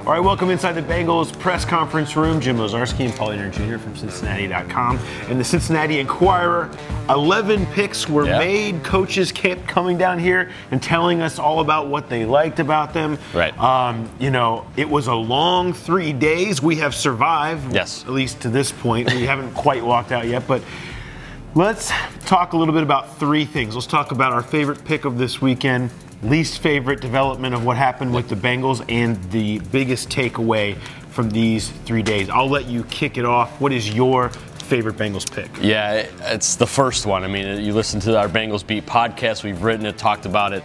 All right, welcome inside the Bengals press conference room. Jim Owczarski and Paul Dehner Jr. from Cincinnati.com and the Cincinnati Enquirer. 11 picks were made. Coaches kept coming down here and telling us all about what they liked about them. Right. You know, it was a long 3 days. We have survived. Yes. At least to this point. We haven't quite walked out yet, but let's talk a little bit about three things. Let's talk about our favorite pick of this weekend, least favorite development of what happened with the Bengals, and the biggest takeaway from these 3 days. I'll let you kick it off. What is your favorite Bengals pick? Yeah, it's the first one. I mean, you listen to our Bengals Beat podcast. We've written it, talked about it.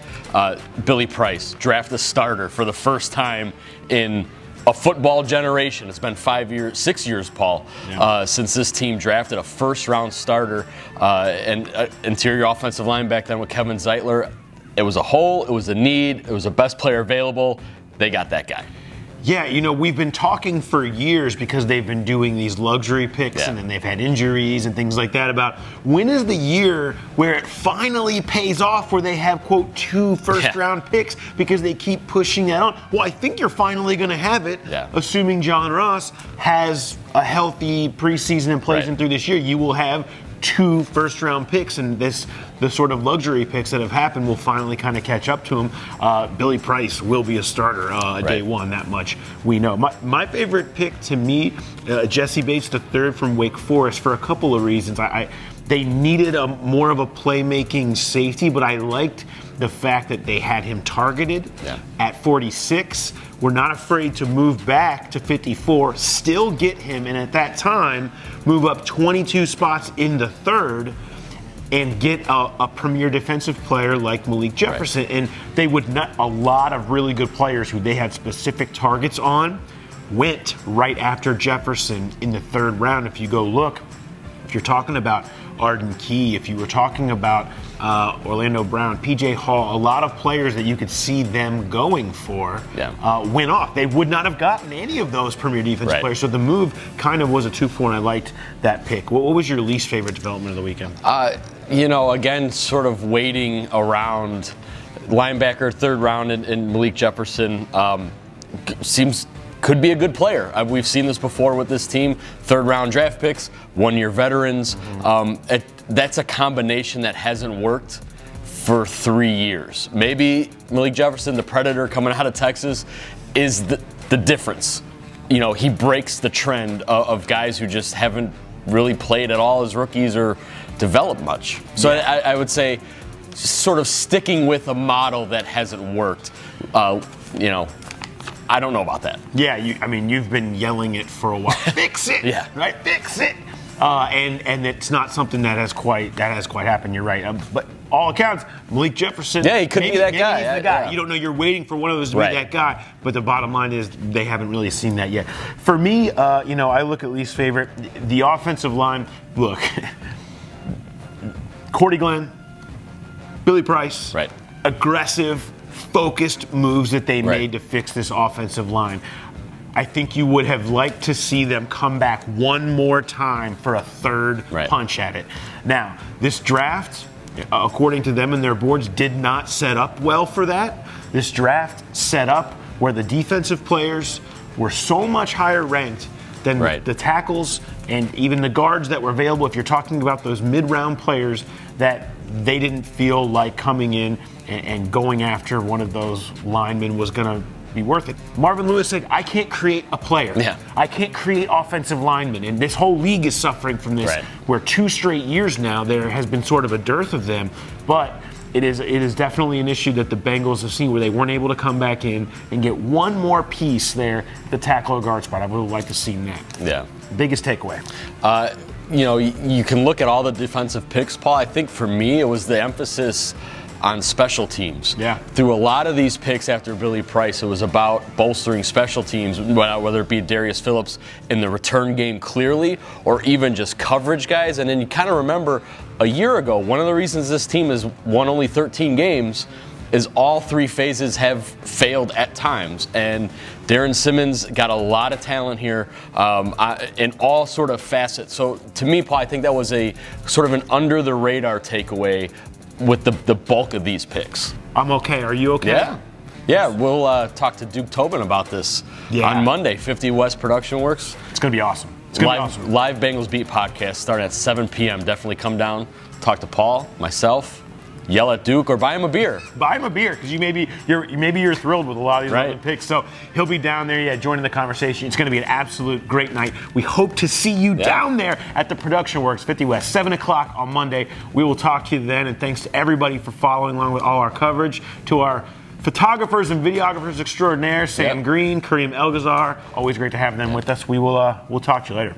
Billy Price, draft a starter for the first time in a football generation. It's been 6 years, Paul, since this team drafted a first-round starter and interior offensive line back then with Kevin Zeitler. It was a hole, it was a need, it was the best player available. They got that guy. Yeah, you know, we've been talking for years because they've been doing these luxury picks and then they've had injuries and things like that about when is the year where it finally pays off where they have, quote, 2 first-round picks because they keep pushing that on. Well, I think you're finally going to have it, assuming John Ross has a healthy preseason and plays him through this year. You will have 2 first-round picks, and the sort of luxury picks that have happened will finally kind of catch up to him. Billy Price will be a starter day one, that much we know. My favorite pick to me, Jesse Bates III from Wake Forest, for a couple of reasons. They needed more of a playmaking safety, but I liked the fact that they had him targeted at 46. We're not afraid to move back to 54, still get him, and at that time, move up 22 spots in the third and get a premier defensive player like Malik Jefferson. And they would not, a lot of really good players who they had specific targets on went right after Jefferson in the 3rd round. If you go look, if you're talking about Arden Key, if you were talking about Orlando Brown, PJ Hall, a lot of players that you could see them going for went off. They would not have gotten any of those premier defensive players. So the move kind of was a 2-4, and I liked that pick. What was your least favorite development of the weekend? You know, again, sort of waiting around linebacker, 3rd round, and Malik Jefferson could be a good player. We've seen this before with this team. 3rd round draft picks, 1-year veterans. That's a combination that hasn't worked for 3 years. Maybe Malik Jefferson, the Predator coming out of Texas, is the difference. You know, he breaks the trend of guys who just haven't really played at all as rookies or developed much. So I would say sort of sticking with a model that hasn't worked, you know, I don't know about that. Yeah, I mean, you've been yelling it for a while. Fix it, right? Fix it. And it's not something that has quite happened. You're right. But all accounts, Malik Jefferson. Yeah, he could be that guy. He's the guy. You don't know. You're waiting for one of those to be that guy. But the bottom line is they haven't really seen that yet. For me, you know, I look at least favorite. The offensive line. Look, Cordy Glenn, Billy Price, aggressive, focused moves that they made to fix this offensive line. I think you would have liked to see them come back one more time for a 3rd punch at it. Now, this draft, according to them and their boards, did not set up well for that. This draft set up where the defensive players were so much higher ranked than the tackles and even the guards that were available. If you're talking about those mid-round players, that they didn't feel like coming in and going after one of those linemen was going to be worth it. Marvin Lewis said, I can't create a player. I can't create offensive linemen. And this whole league is suffering from this, where 2 straight years now there has been sort of a dearth of them. But it is definitely an issue that the Bengals have seen where they weren't able to come back in and get one more piece there, the tackle or guard spot. I would have liked to see that. Yeah. Biggest takeaway. You know, you can look at all the defensive picks, Paul. I think for me it was the emphasis on special teams. Through a lot of these picks after Billy Price, it was about bolstering special teams, whether it be Darius Phillips in the return game clearly or even just coverage guys. And then you kind of remember a year ago, one of the reasons this team has won only 13 games is all 3 phases have failed at times. And Darren Simmons got a lot of talent here in all sort of facets. So to me, Paul, I think that was a sort of an under-the-radar takeaway with the bulk of these picks. I'm okay. Are you okay? Yeah, we'll talk to Duke Tobin about this on Monday. 50 West Production Works. It's going to be awesome. It's going to be awesome. Live Bengals Beat podcast starting at 7 p.m. Definitely come down, talk to Paul, myself, yell at Duke, or buy him a beer. Buy him a beer, because maybe you're thrilled with a lot of these other picks. So he'll be down there, joining the conversation. It's going to be an absolute great night. We hope to see you down there at the Production Works 50 West, 7 o'clock on Monday. We will talk to you then, and thanks to everybody for following along with all our coverage. To our photographers and videographers extraordinaire, Sam Greene, Kareem Elgazar. Always great to have them with us. We'll talk to you later.